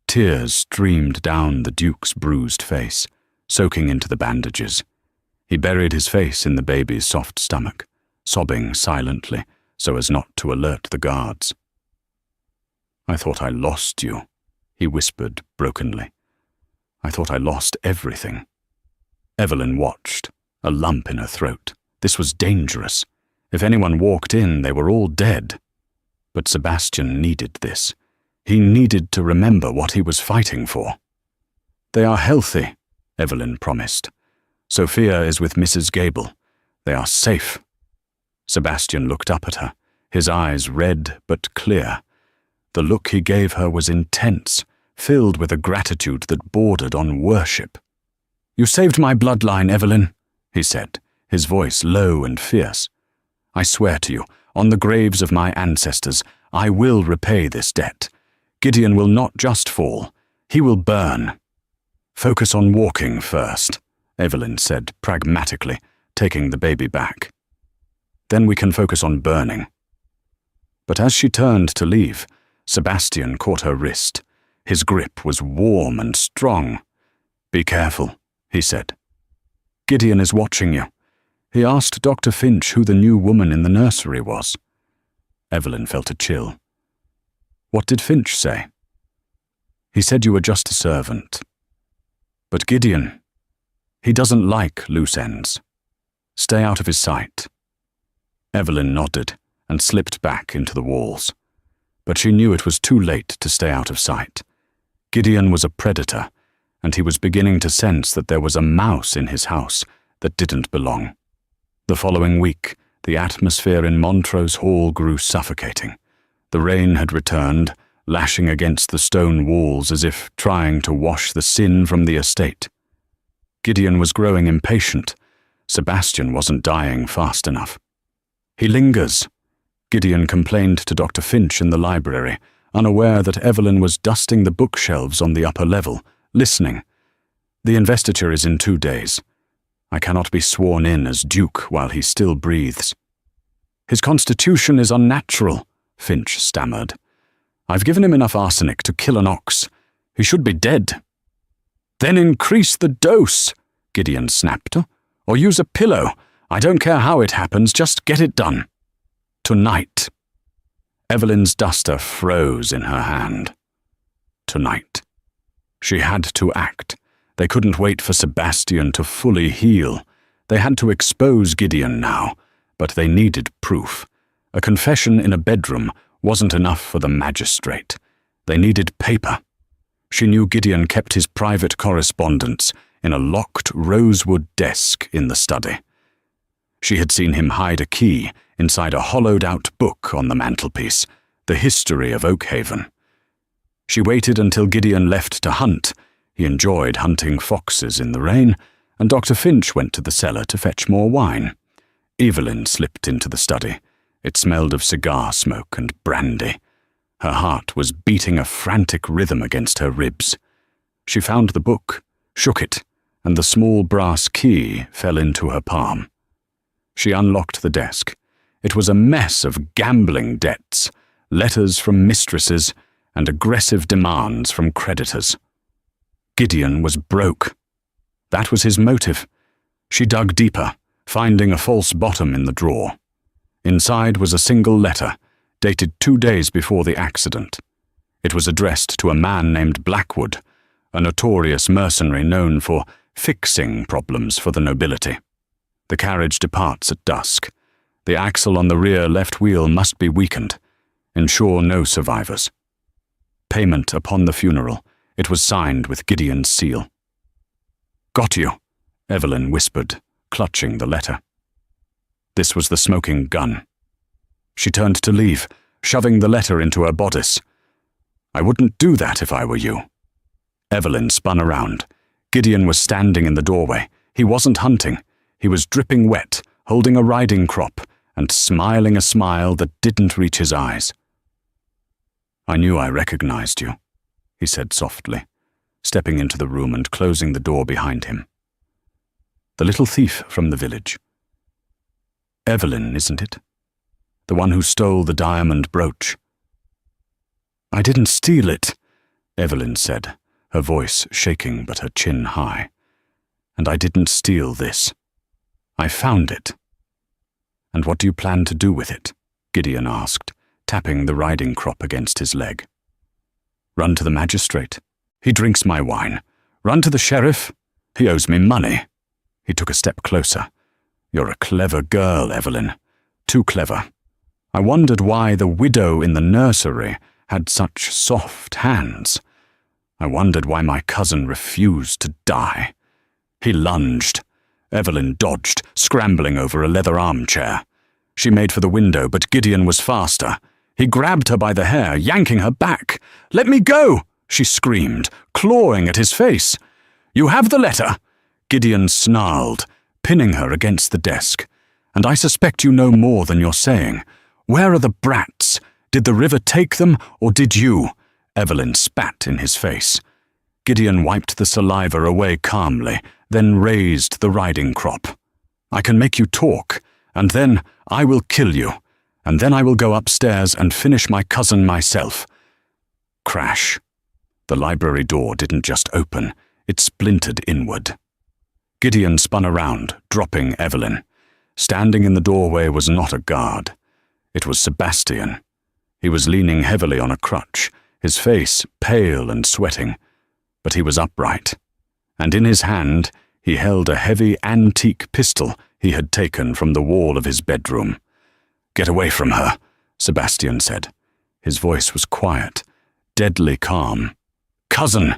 Tears streamed down the duke's bruised face, soaking into the bandages. He buried his face in the baby's soft stomach, sobbing silently so as not to alert the guards. "I thought I lost you," he whispered brokenly. "I thought I lost everything." Evelyn watched, a lump in her throat. This was dangerous. If anyone walked in, they were all dead. But Sebastian needed this. He needed to remember what he was fighting for. "They are healthy," Evelyn promised. "Sophia is with Mrs. Gable. They are safe." Sebastian looked up at her, his eyes red but clear. The look he gave her was intense, filled with a gratitude that bordered on worship. "You saved my bloodline, Evelyn," he said, his voice low and fierce. "I swear to you, on the graves of my ancestors, I will repay this debt. Gideon will not just fall, he will burn." "Focus on walking first," Evelyn said pragmatically, taking the baby back. "Then we can focus on burning." But as she turned to leave, Sebastian caught her wrist. His grip was warm and strong. "Be careful," he said. "Gideon is watching you. He asked Dr. Finch who the new woman in the nursery was." Evelyn felt a chill. "What did Finch say?" "He said you were just a servant." "But Gideon, he doesn't like loose ends. Stay out of his sight." Evelyn nodded and slipped back into the walls. But she knew it was too late to stay out of sight. Gideon was a predator, and he was beginning to sense that there was a mouse in his house that didn't belong. The following week, the atmosphere in Montrose Hall grew suffocating. The rain had returned, lashing against the stone walls as if trying to wash the sin from the estate. Gideon was growing impatient. Sebastian wasn't dying fast enough. "He lingers," Gideon complained to Dr. Finch in the library, unaware that Evelyn was dusting the bookshelves on the upper level, listening. "The investiture is in 2 days. I cannot be sworn in as Duke while he still breathes." "His constitution is unnatural," Finch stammered. "I've given him enough arsenic to kill an ox. He should be dead." "Then increase the dose," Gideon snapped. "Or use a pillow. I don't care how it happens, just get it done. Tonight." Evelyn's duster froze in her hand. Tonight. She had to act. They couldn't wait for Sebastian to fully heal. They had to expose Gideon now, but they needed proof. A confession in a bedroom wasn't enough for the magistrate. They needed paper. She knew Gideon kept his private correspondence in a locked rosewood desk in the study. She had seen him hide a key inside a hollowed-out book on the mantelpiece, The History of Oakhaven. She waited until Gideon left to hunt. He enjoyed hunting foxes in the rain, and Dr. Finch went to the cellar to fetch more wine. Evelyn slipped into the study. It smelled of cigar smoke and brandy. Her heart was beating a frantic rhythm against her ribs. She found the book, shook it, and the small brass key fell into her palm. She unlocked the desk. It was a mess of gambling debts, letters from mistresses, and aggressive demands from creditors. Gideon was broke. That was his motive. She dug deeper, finding a false bottom in the drawer. Inside was a single letter, dated 2 days before the accident. It was addressed to a man named Blackwood, a notorious mercenary known for fixing problems for the nobility. The carriage departs at dusk. The axle on the rear left wheel must be weakened. Ensure no survivors. Payment upon the funeral. It was signed with Gideon's seal. "Got you," Evelyn whispered, clutching the letter. This was the smoking gun. She turned to leave, shoving the letter into her bodice. "I wouldn't do that if I were you." Evelyn spun around. Gideon was standing in the doorway. He wasn't hunting. He was dripping wet, holding a riding crop, and smiling a smile that didn't reach his eyes. "I knew I recognized you," he said softly, stepping into the room and closing the door behind him. "The little thief from the village. Evelyn, isn't it? The one who stole the diamond brooch." "I didn't steal it," Evelyn said, her voice shaking but her chin high. "And I didn't steal this. I found it." "And what do you plan to do with it?" Gideon asked, tapping the riding crop against his leg. "Run to the magistrate. He drinks my wine. Run to the sheriff. He owes me money." He took a step closer. "You're a clever girl, Evelyn. Too clever. I wondered why the widow in the nursery had such soft hands. I wondered why my cousin refused to die." He lunged. Evelyn dodged, scrambling over a leather armchair. She made for the window, but Gideon was faster. He grabbed her by the hair, yanking her back. "Let me go!" she screamed, clawing at his face. "You have the letter!" Gideon snarled, pinning her against the desk. "And I suspect you know more than you're saying. Where are the brats? Did the river take them, or did you?" Evelyn spat in his face. Gideon wiped the saliva away calmly, then raised the riding crop. "I can make you talk, and then I will kill you, and then I will go upstairs and finish my cousin myself." Crash. The library door didn't just open, it splintered inward. Gideon spun around, dropping Evelyn. Standing in the doorway was not a guard. It was Sebastian. He was leaning heavily on a crutch, his face pale and sweating, but he was upright, and in his hand he held a heavy antique pistol he had taken from the wall of his bedroom. "Get away from her," Sebastian said. His voice was quiet, deadly calm. Cousin!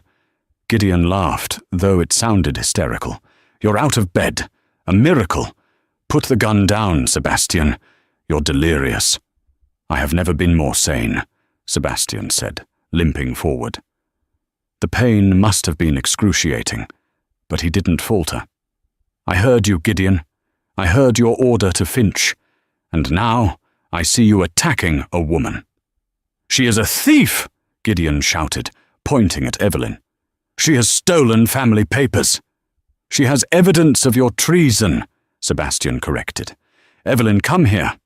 Gideon laughed, though it sounded hysterical. You're out of bed. A miracle. Put the gun down, Sebastian. You're delirious. I have never been more sane, Sebastian said, limping forward. The pain must have been excruciating, but he didn't falter. I heard you, Gideon. I heard your order to Finch, and now I see you attacking a woman. She is a thief, Gideon shouted, pointing at Evelyn. She has stolen family papers. She has evidence of your treason, Sebastian corrected. Evelyn, come here.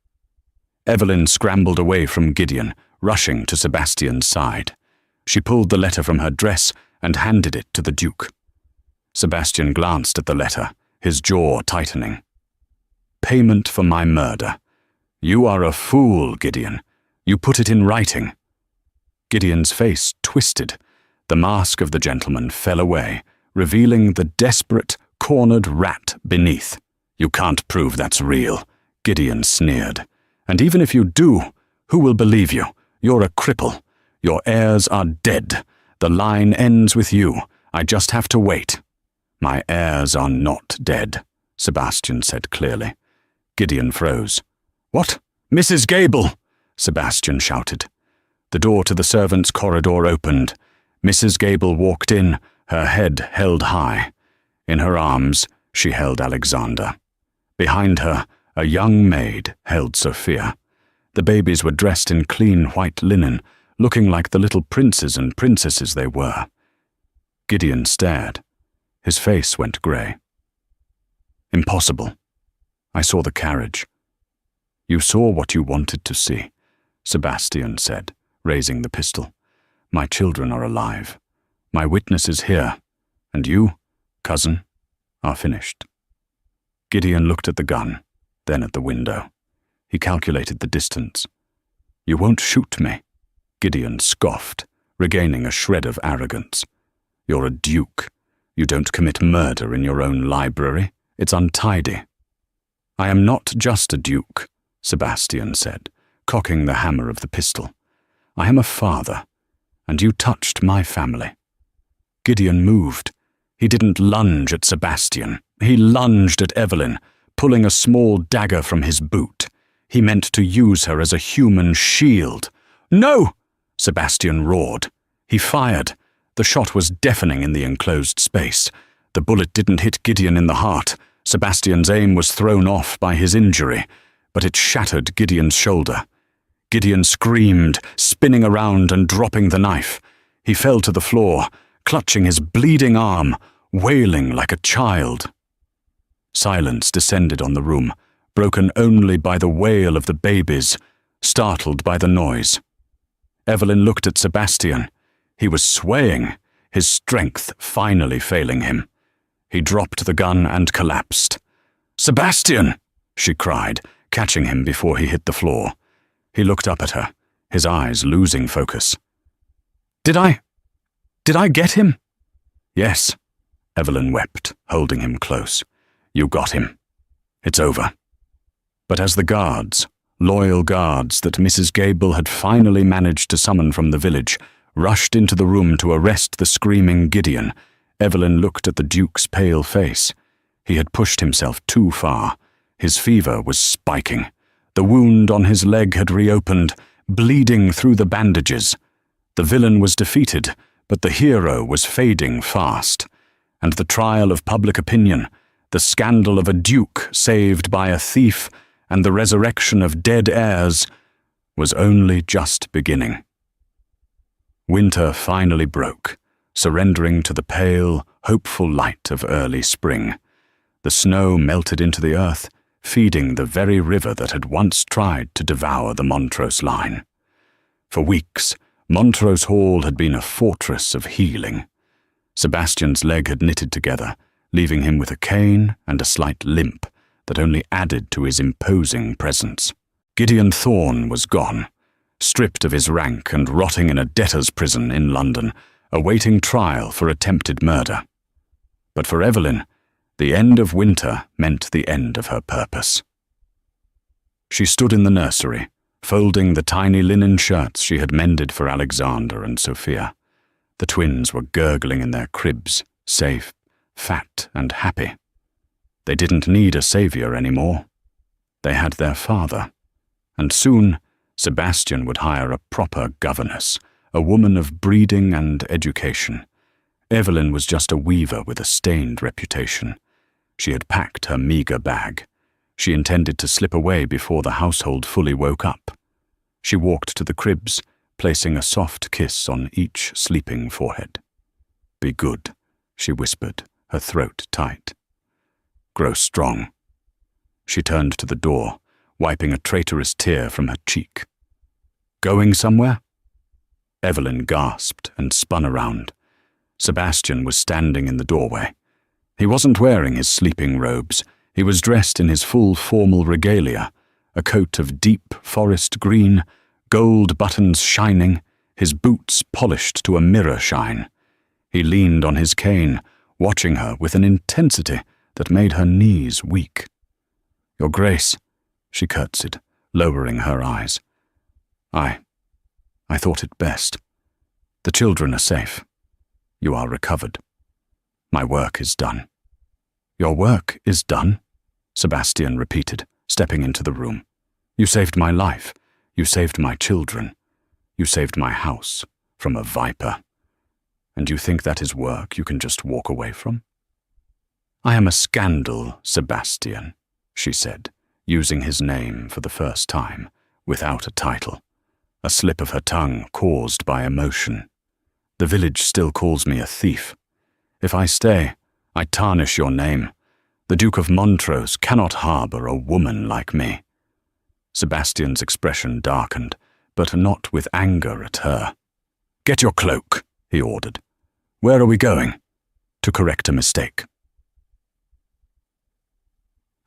Evelyn scrambled away from Gideon, rushing to Sebastian's side. She pulled the letter from her dress and handed it to the Duke. Sebastian glanced at the letter, his jaw tightening. Payment for my murder. You are a fool, Gideon. You put it in writing. Gideon's face twisted. The mask of the gentleman fell away, revealing the desperate, cornered rat beneath. You can't prove that's real, Gideon sneered. And even if you do, who will believe you? You're a cripple. Your heirs are dead. The line ends with you. I just have to wait. My heirs are not dead, Sebastian said clearly. Gideon froze. What? Mrs. Gable! Sebastian shouted. The door to the servants' corridor opened. Mrs. Gable walked in, her head held high. In her arms, she held Alexander. Behind her, a young maid held Sophia. The babies were dressed in clean white linen, looking like the little princes and princesses they were. Gideon stared. His face went grey. Impossible. I saw the carriage. You saw what you wanted to see, Sebastian said, raising the pistol. My children are alive. My witness is here, and you, cousin, are finished. Gideon looked at the gun, then at the window. He calculated the distance. You won't shoot me, Gideon scoffed, regaining a shred of arrogance. You're a duke. You don't commit murder in your own library. It's untidy. I am not just a duke, Sebastian said, cocking the hammer of the pistol. I am a father, and you touched my family. Gideon moved. He didn't lunge at Sebastian. He lunged at Evelyn, pulling a small dagger from his boot. He meant to use her as a human shield. No! Sebastian roared. He fired. The shot was deafening in the enclosed space. The bullet didn't hit Gideon in the heart. Sebastian's aim was thrown off by his injury, but it shattered Gideon's shoulder. Gideon screamed, spinning around and dropping the knife. He fell to the floor, clutching his bleeding arm, wailing like a child. Silence descended on the room, broken only by the wail of the babies, startled by the noise. Evelyn looked at Sebastian. He was swaying, his strength finally failing him. He dropped the gun and collapsed. "Sebastian!" she cried, catching him before he hit the floor. He looked up at her, his eyes losing focus. Did I get him?" "Yes," Evelyn wept, holding him close. "You got him. It's over." But as the guards, loyal guards that Mrs. Gable had finally managed to summon from the village, rushed into the room to arrest the screaming Gideon, Evelyn looked at the Duke's pale face. He had pushed himself too far. His fever was spiking. The wound on his leg had reopened, bleeding through the bandages. The villain was defeated, but the hero was fading fast. And the trial of public opinion, the scandal of a duke saved by a thief, and the resurrection of dead heirs, was only just beginning. Winter finally broke, surrendering to the pale, hopeful light of early spring. The snow melted into the earth, feeding the very river that had once tried to devour the Montrose line. For weeks, Montrose Hall had been a fortress of healing. Sebastian's leg had knitted together, leaving him with a cane and a slight limp that only added to his imposing presence. Gideon Thorne was gone, stripped of his rank and rotting in a debtor's prison in London, awaiting trial for attempted murder. But for Evelyn, the end of winter meant the end of her purpose. She stood in the nursery, folding the tiny linen shirts she had mended for Alexander and Sophia. The twins were gurgling in their cribs, safe, fat, and happy. They didn't need a savior anymore. They had their father, and soon Sebastian would hire a proper governess, a woman of breeding and education. Evelyn was just a weaver with a stained reputation. She had packed her meager bag. She intended to slip away before the household fully woke up. She walked to the cribs, placing a soft kiss on each sleeping forehead. "Be good," she whispered, her throat tight. "Grow strong." She turned to the door, wiping a traitorous tear from her cheek. "Going somewhere?" Evelyn gasped and spun around. Sebastian was standing in the doorway. He wasn't wearing his sleeping robes. He was dressed in his full formal regalia, a coat of deep forest green, gold buttons shining, his boots polished to a mirror shine. He leaned on his cane, watching her with an intensity that made her knees weak. "Your Grace," she curtsied, lowering her eyes. I thought it best. The children are safe. You are recovered. My work is done." "Your work is done?" Sebastian repeated, stepping into the room. "You saved my life. You saved my children. You saved my house from a viper. And you think that is work you can just walk away from?" "I am a scandal, Sebastian," she said, using his name for the first time, without a title, a slip of her tongue caused by emotion. "The village still calls me a thief. If I stay, I tarnish your name. The Duke of Montrose cannot harbor a woman like me." Sebastian's expression darkened, but not with anger at her. "Get your cloak," he ordered. "Where are we going?" "To correct a mistake."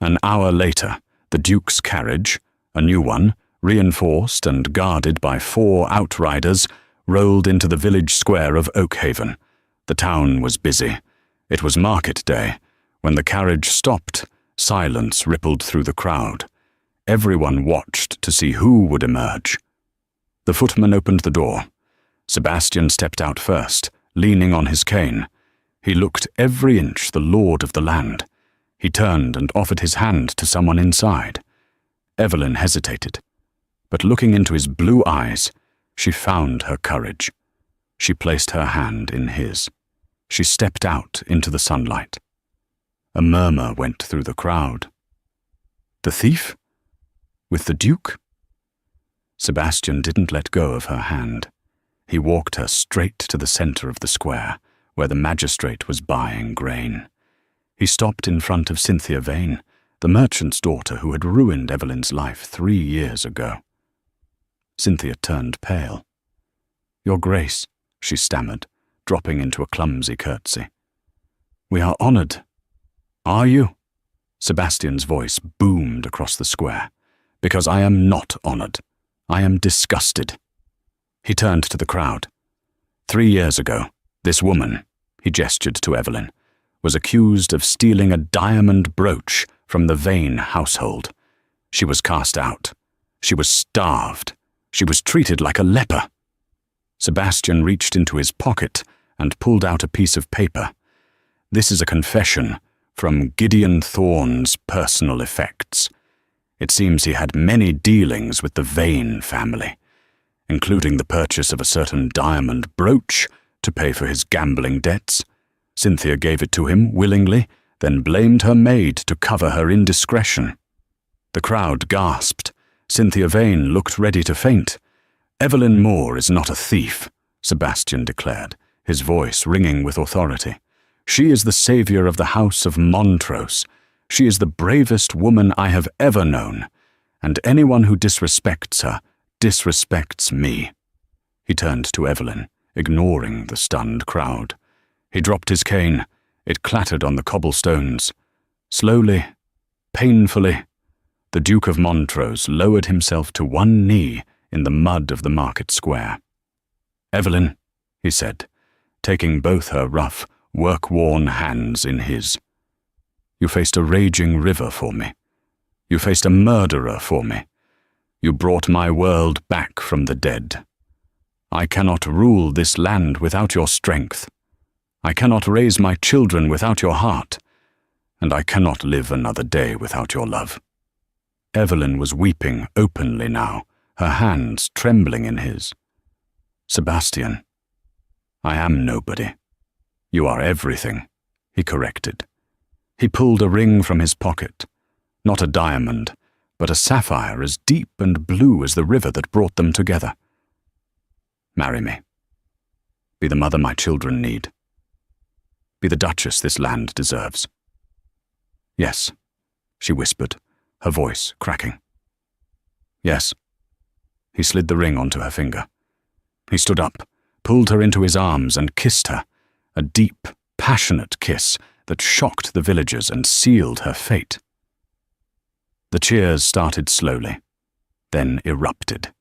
An hour later, the Duke's carriage, a new one, reinforced and guarded by 4 outriders, rolled into the village square of Oakhaven. The town was busy. It was market day. When the carriage stopped, silence rippled through the crowd. Everyone watched to see who would emerge. The footman opened the door. Sebastian stepped out first, leaning on his cane. He looked every inch the lord of the land. He turned and offered his hand to someone inside. Evelyn hesitated, but looking into his blue eyes, she found her courage. She placed her hand in his. She stepped out into the sunlight. A murmur went through the crowd. The thief? With the Duke? Sebastian didn't let go of her hand. He walked her straight to the center of the square, where the magistrate was buying grain. He stopped in front of Cynthia Vane, the merchant's daughter who had ruined Evelyn's life 3 years ago. Cynthia turned pale. "Your Grace," she stammered, dropping into a clumsy curtsy. "We are honored." "Are you?" Sebastian's voice boomed across the square. "Because I am not honored. I am disgusted." He turned to the crowd. 3 years ago, this woman, he gestured to Evelyn, was accused of stealing a diamond brooch from the Vane household. She was cast out. She was starved. She was treated like a leper. Sebastian reached into his pocket and pulled out a piece of paper. "This is a confession from Gideon Thorne's personal effects. It seems he had many dealings with the Vane family, including the purchase of a certain diamond brooch to pay for his gambling debts. Cynthia gave it to him willingly, then blamed her maid to cover her indiscretion." The crowd gasped. Cynthia Vane looked ready to faint. "Evelyn Moore is not a thief," Sebastian declared, his voice ringing with authority. "She is the savior of the House of Montrose. She is the bravest woman I have ever known, and anyone who disrespects her disrespects me." He turned to Evelyn, ignoring the stunned crowd. He dropped his cane. It clattered on the cobblestones. Slowly, painfully, the Duke of Montrose lowered himself to one knee in the mud of the market square. "Evelyn," he said, taking both her rough, work-worn hands in his. "You faced a raging river for me. You faced a murderer for me. You brought my world back from the dead. I cannot rule this land without your strength. I cannot raise my children without your heart, and I cannot live another day without your love." Evelyn was weeping openly now, her hands trembling in his. "Sebastian, I am nobody. You are everything," he corrected. He pulled a ring from his pocket, not a diamond, but a sapphire as deep and blue as the river that brought them together. "Marry me. Be the mother my children need. Be the duchess this land deserves." "Yes," she whispered, her voice cracking. "Yes." He slid the ring onto her finger. He stood up, pulled her into his arms and kissed her, a deep, passionate kiss that shocked the villagers and sealed her fate. The cheers started slowly, then erupted.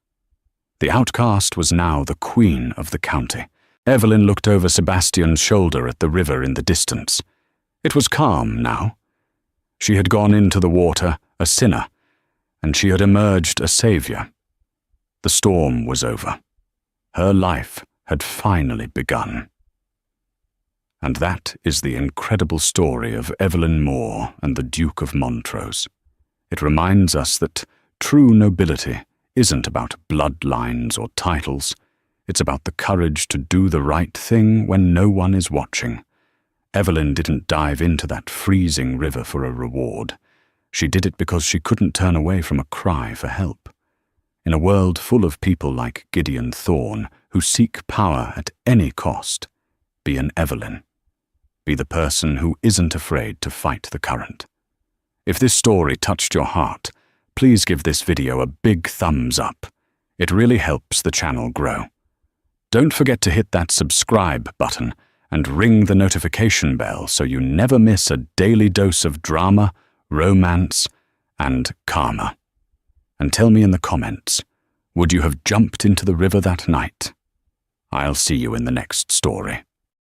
The outcast was now the queen of the county. Evelyn looked over Sebastian's shoulder at the river in the distance. It was calm now. She had gone into the water a sinner, and she had emerged a savior. The storm was over. Her life had finally begun. And that is the incredible story of Evelyn Moore and the Duke of Montrose. It reminds us that true nobility isn't about bloodlines or titles. It's about the courage to do the right thing when no one is watching. Evelyn didn't dive into that freezing river for a reward. She did it because she couldn't turn away from a cry for help. In a world full of people like Gideon Thorne, who seek power at any cost, be an Evelyn. Be the person who isn't afraid to fight the current. If this story touched your heart, please give this video a big thumbs up. It really helps the channel grow. Don't forget to hit that subscribe button and ring the notification bell so you never miss a daily dose of drama, romance, and karma. And tell me in the comments, would you have jumped into the river that night? I'll see you in the next story.